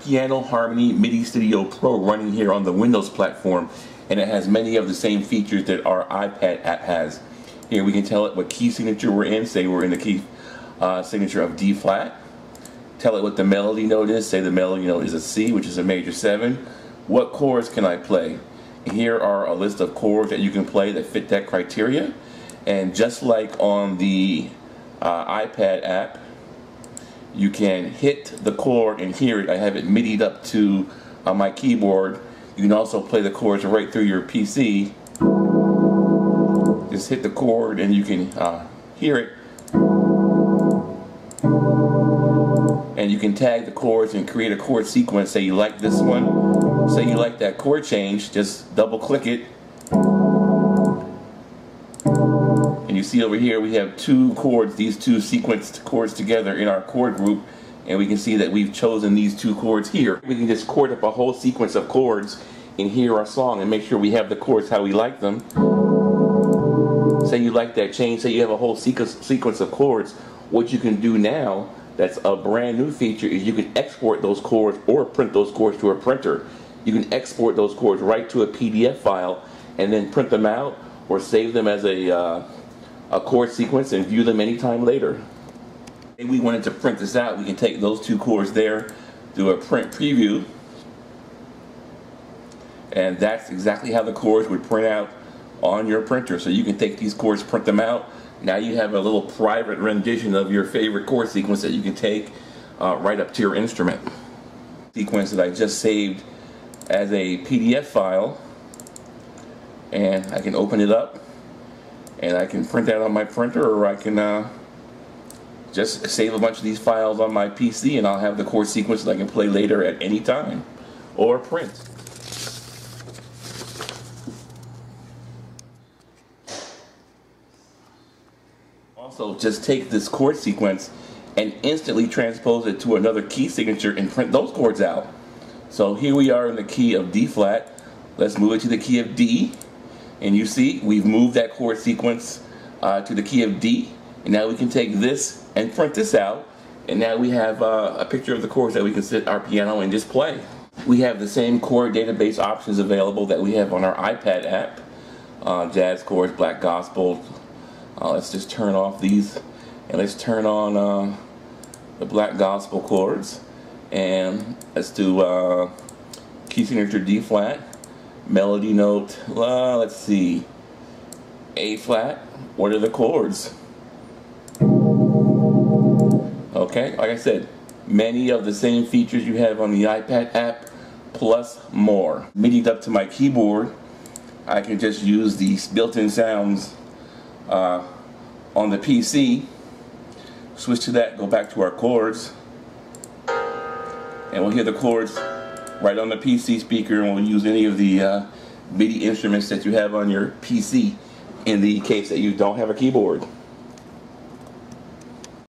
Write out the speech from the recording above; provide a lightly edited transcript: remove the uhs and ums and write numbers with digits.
Piano Harmony MIDI Studio Pro running here on the Windows platform, and it has many of the same features that our iPad app has. Here we can tell it what key signature we're in. Say we're in the key signature of D flat. Tell it what the melody note is. Say the melody note is a C, which is a major 7. What chords can I play? Here are a list of chords that you can play that fit that criteria. And just like on the iPad app, you can hit the chord and hear it. I have it MIDI'd up to my keyboard. You can also play the chords right through your PC. Just hit the chord and you can hear it. And you can tag the chords and create a chord sequence. Say you like this one. Say you like that chord change. Just double click it. And you see over here we have two chords, these two sequenced chords together in our chord group, and we can see that we've chosen these two chords here. We can just chord up a whole sequence of chords and hear our song and make sure we have the chords how we like them. Say you like that change, say you have a whole sequence of chords. What you can do now, that's a brand new feature, is you can export those chords or print those chords to a printer. You can export those chords right to a PDF file and then print them out or save them as a chord sequence and view them anytime later. If we wanted to print this out, we can take those two chords there, do a print preview, and that's exactly how the chords would print out on your printer. So you can take these chords, print them out. Now you have a little private rendition of your favorite chord sequence that you can take right up to your instrument. Sequence that I just saved as a PDF file, and I can open it up and I can print that on my printer, or I can just save a bunch of these files on my PC and I'll have the chord sequence that I can play later at any time or print. Also, just take this chord sequence and instantly transpose it to another key signature and print those chords out. So here we are in the key of D flat. Let's move it to the key of D. And you see, we've moved that chord sequence to the key of D. And now we can take this and print this out. And now we have a picture of the chords that we can sit our piano and just play. We have the same chord database options available that we have on our iPad app. Jazz chords, black gospel. Let's just turn off these and let's turn on the black gospel chords. And let's do key signature D flat. Melody note, let's see, A flat. What are the chords? Okay, like I said, many of the same features you have on the iPad app, plus more. MIDI'd up to my keyboard, I can just use these built-in sounds on the PC. Switch to that, go back to our chords, and we'll hear the chords right on the PC speaker, and we'll use any of the MIDI instruments that you have on your PC in the case that you don't have a keyboard.